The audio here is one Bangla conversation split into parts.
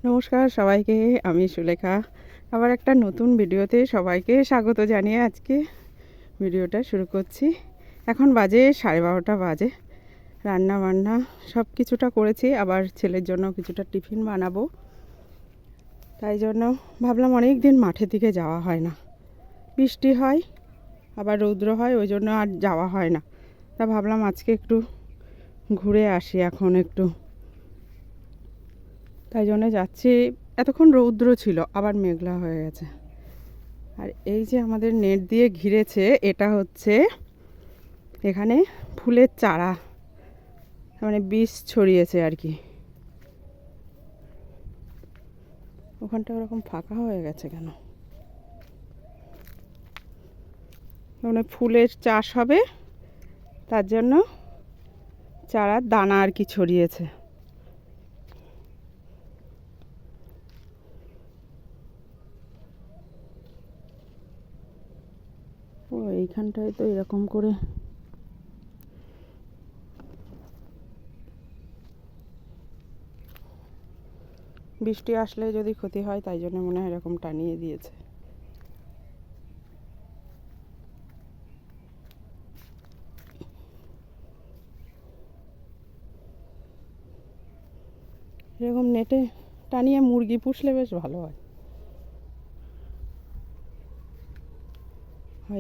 নমস্কার সবাইকে, আমি সুলেখা। আবার একটা নতুন ভিডিওতে সবাইকে স্বাগত জানিয়ে আজকে ভিডিওটা শুরু করছি। এখন বাজে 12:30 বাজে। রান্না বান্না সব কিছুটা করেছি, আবার ছেলের জন্য কিছুটা টিফিন বানাবো। তাই জন্য ভাবলাম অনেক দিন মাঠের দিকে যাওয়া হয় না, বৃষ্টি হয় আবার রৌদ্র হয়, ওই জন্য আর যাওয়া হয় না। তা ভাবলাম আজকে একটু ঘুরে আসি এখন একটু, তাই জন্য যাচ্ছি। এতক্ষণ রৌদ্র ছিল, আবার মেঘলা হয়ে গেছে। আর এই যে আমাদের নেট দিয়ে ঘিরেছে, এটা হচ্ছে এখানে ফুলের চারা, মানে বীজ ছড়িয়েছে আর কি। ওখানটা ওরকম ফাঁকা হয়ে গেছে কেন? মানে ফুলের চাষ হবে, তার জন্য চারার দানা আর কি ছড়িয়েছে। ও এইখানটায় তো এরকম করে বৃষ্টি আসলে যদি ক্ষতি হয়, তাই জন্য মনে হয় এরকম টানিয়ে দিয়েছে। এরকম নেটে টানিয়ে মুরগি পুষলে বেশ ভালো হয়।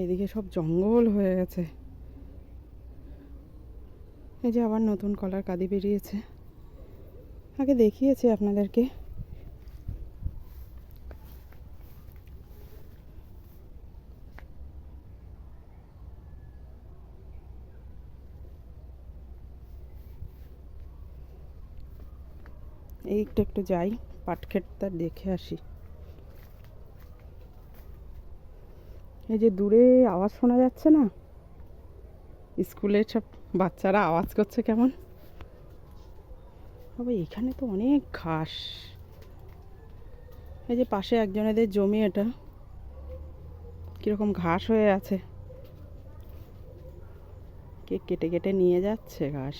এদিকে সব জঙ্গল হয়ে গেছে। এই যে আবার নতুন কলার কাঁদি বেরিয়েছে, আগে দেখিয়েছি আপনাদেরকে। এই একটু যাই, পাট ক্ষেতটা দেখে আসি। এই যে দূরে আওয়াজ শোনা যাচ্ছে না, স্কুলের সব বাচ্চারা আওয়াজ করছে কেমন। তবে এখানে তো অনেক ঘাস। এই যে পাশে একজনেদের জমি, এটা কীরকম ঘাস হয়ে আছে, কে কেটে কেটে নিয়ে যাচ্ছে ঘাস।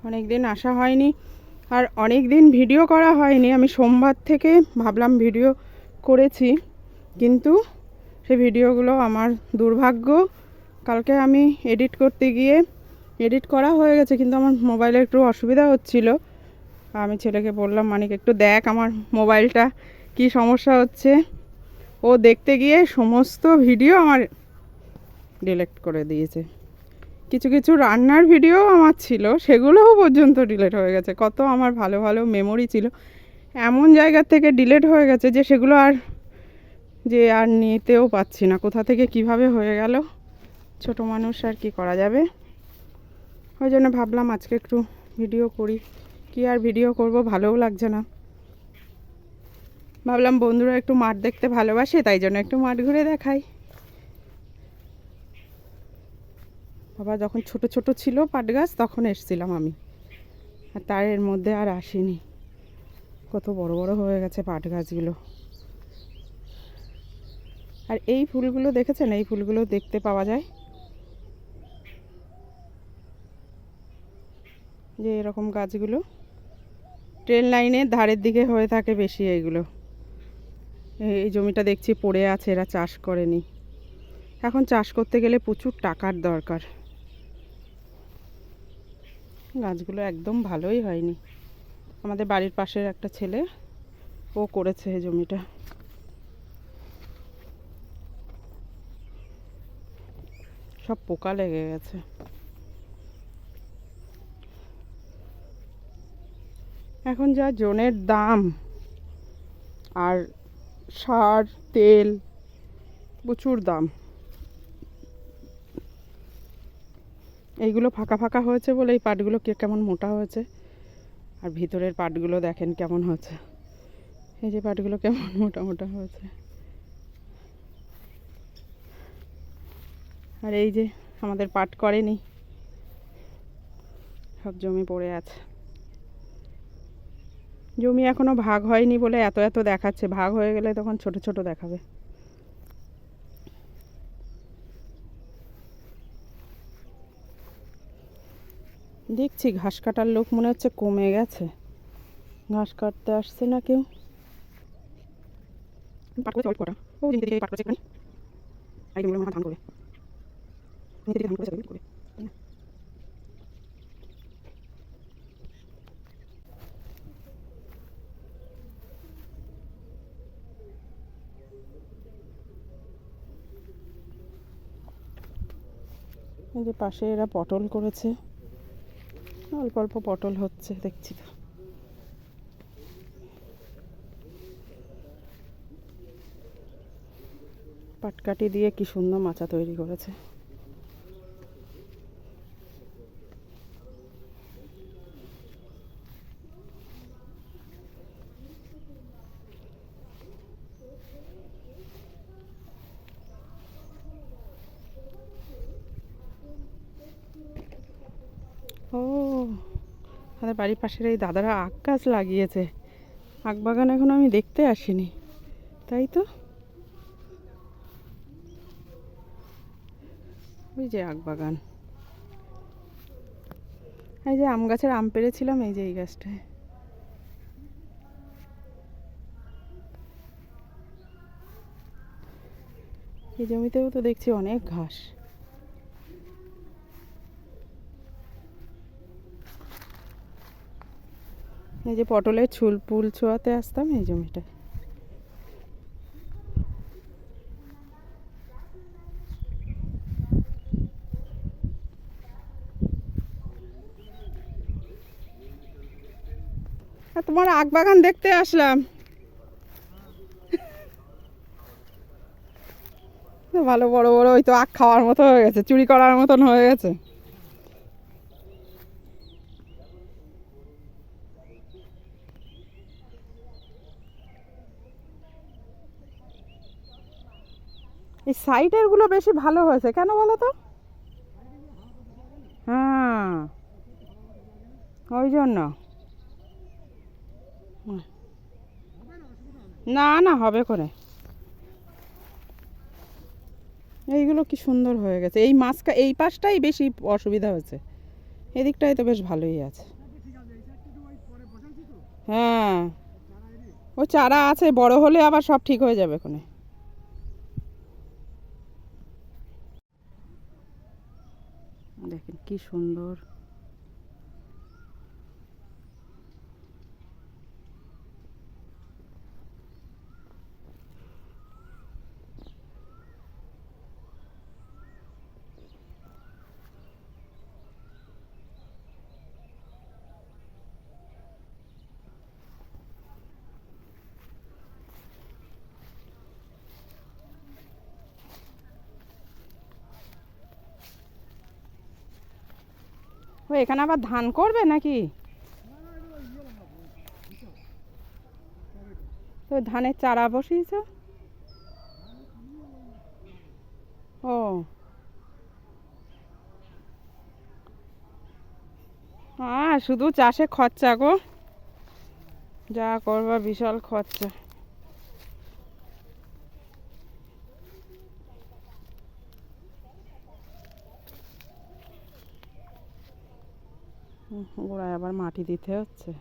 অনেক দিন আসা হয়নি, আর অনেক দিন ভিডিও করা হয়নি। আমি সোমবার থেকে ভাবলাম ভিডিও করেছি, কিন্তু সেই ভিডিওগুলো আমার দুর্ভাগ্য, কালকে আমি এডিট করতে গিয়ে এডিট করা হয়ে গেছে, কিন্তু আমার মোবাইলে একটু অসুবিধা হচ্ছিল। আমি ছেলেকে বললাম, মানিক একটু দেখ আমার মোবাইলটা কি সমস্যা হচ্ছে। ও দেখতে গিয়ে সমস্ত ভিডিও আমার ডিলিট করে দিয়েছে। কিছু কিছু রান্নার ভিডিও আমার ছিল, সেগুলোও পর্যন্ত ডিলিট হয়ে গেছে। কত আমার ভালো ভালো মেমোরি ছিল, এমন জায়গা থেকে ডিলিট হয়ে গেছে যে সেগুলো আর নিতেও পাচ্ছি না। কোথা থেকে কিভাবে হয়ে গেল, ছোট মানুষ আর কি করা যাবে। ওই জন্য ভাবলাম আজকে একটু ভিডিও করি। কি আর ভিডিও করব, ভালোও লাগছে না। ভাবলাম বন্ধুরা একটু মাঠ দেখতে ভালোবাসে, তাই জন্য একটু মাঠ ঘুরে দেখাই। বাবা যখন ছোট ছোট ছিল পাট গাছ, তখন এসেছিলাম আমি, আর তার এর মধ্যে আর আসিনি। কত বড় বড় হয়ে গেছে পাট গাছগুলো। আর এই ফুলগুলো দেখেছেন, এই ফুলগুলো দেখতে পাওয়া যায় যে এরকম গাছগুলো ট্রেন লাইনের ধারের দিকে হয়ে থাকে বেশি। এইগুলো, এই জমিটা দেখছি পড়ে আছে, এরা চাষ করেনি। এখন চাষ করতে গেলে প্রচুর টাকার দরকার। গাছগুলো একদম ভালোই হয়নি। আমাদের বাড়ির পাশের একটা ছেলে, ও করেছে এই জমিটা। সব পোকা লেগে গেছে। এখন যা জনের দাম, আর সার তেল প্রচুর দাম। এইগুলো ফাঁকা ফাঁকা হয়েছে বলে এই পাটগুলো কেমন মোটা হয়েছে, আর ভিতরের পাটগুলো দেখেন কেমন হয়েছে। এই যে পাটগুলো কেমন মোটা মোটা হয়েছে। আর এই যে আমাদের পাট করেনি, সব জমি পড়ে আছে। জমি এখনো ভাগ হয়নি বলে এত এত দেখাচ্ছে, ভাগ হয়ে গেলে তখন ছোট ছোট দেখাবে। দেখছি ঘাস কাটার লোক মনে হচ্ছে কমে গেছে, ঘাস কাটতে আসছে না কেউ। পাট করেছে অল্প কটা, ও জিনিস থেকে পাট করেছে এখানে, আর এগুলো ধান করবে, নিচে দিকে ধান করেছে করে। এই যে পাশে এরা পটল করেছে, অল্প অল্প পটল হচ্ছে দেখছি তো। পাটকাঠি দিয়ে কি সুন্দর মাচা তৈরি করেছে। ও, আমাদের বাড়ির পাশের এই দাদারা আখ গাছ লাগিয়েছে। আখ বাগান এখন আমি দেখতে আসিনি, তাই তো। ওই যে আখ বাগান, এই যে আম গাছের আম পেড়েছিলাম, এই যে এই গাছটায়। এই জমিতেও তো দেখছি অনেক ঘাস। এই যে পটলের ফুল ছোঁয়াতে আসতাম এই জমিটা। তোমার আখ বাগান দেখতে আসলাম। ভালো বড় বড়, ওই তো আখ খাওয়ার মতো হয়ে গেছে, চুরি করার মতন হয়ে গেছে। এই সাইডের গুলো বেশি ভালো হয়েছে কেন বলো তো? হ্যাঁ, ওই জন্য। না না, হবে করে। এইগুলো কি সুন্দর হয়ে গেছে। এই মাছটা এই পাশটাই বেশি অসুবিধা হয়েছে, এদিকটাই তো বেশ ভালোই আছে। হ্যাঁ, ও চারা আছে, বড় হলে আবার সব ঠিক হয়ে যাবে ওখানে। দেখেন কি সুন্দর। ও এখানে আবার ধান করবে নাকি? তো ধানের চারা বসিয়েছ? ও হ্যাঁ, শুধু চাষে খরচা গো, যা করবা বিশাল খরচা। গোড়ায় আবার মাটি দিতে হচ্ছে।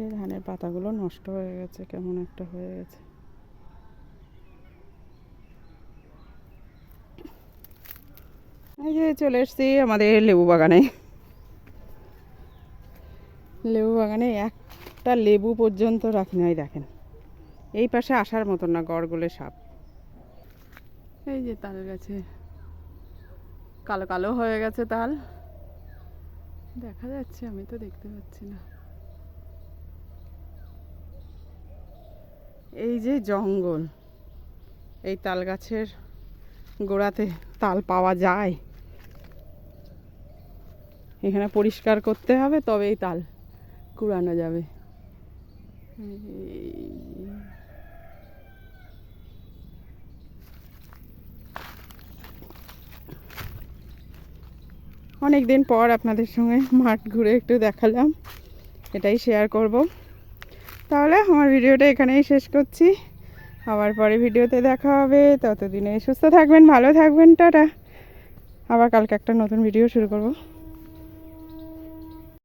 এই ধানের পাতাগুলো নষ্ট হয়ে গেছে, কেমন একটা হয়ে গেছে। এই যে চলে এসছি আমাদের লেবু বাগানে। লেবু বাগানে একটা লেবু পর্যন্ত রাখি নাই, দেখেন। এই পাশে আসার মতন না, গড়গোলে সাপ। এই যে তাল গাছে কালো কালো হয়ে গেছে তাল, দেখা যাচ্ছে, আমি তো দেখতে পাচ্ছি না। এই যে জঙ্গল, এই তাল গাছের গোড়াতে তাল পাওয়া যায়, এখানে পরিষ্কার করতে হবে, তবেই তাল কুড়ানো যাবে। অনেক দিন পর আপনাদের সঙ্গে মাঠ ঘুরে একটু দেখালাম, এটাই শেয়ার করব। তাহলে আমার ভিডিওটা এখানেই শেষ করছি, আবার পরে ভিডিওতে দেখা হবে। ততদিনে সুস্থ থাকবেন, ভালো থাকবেন, টাটা। আবার কালকে একটা নতুন ভিডিও শুরু করব।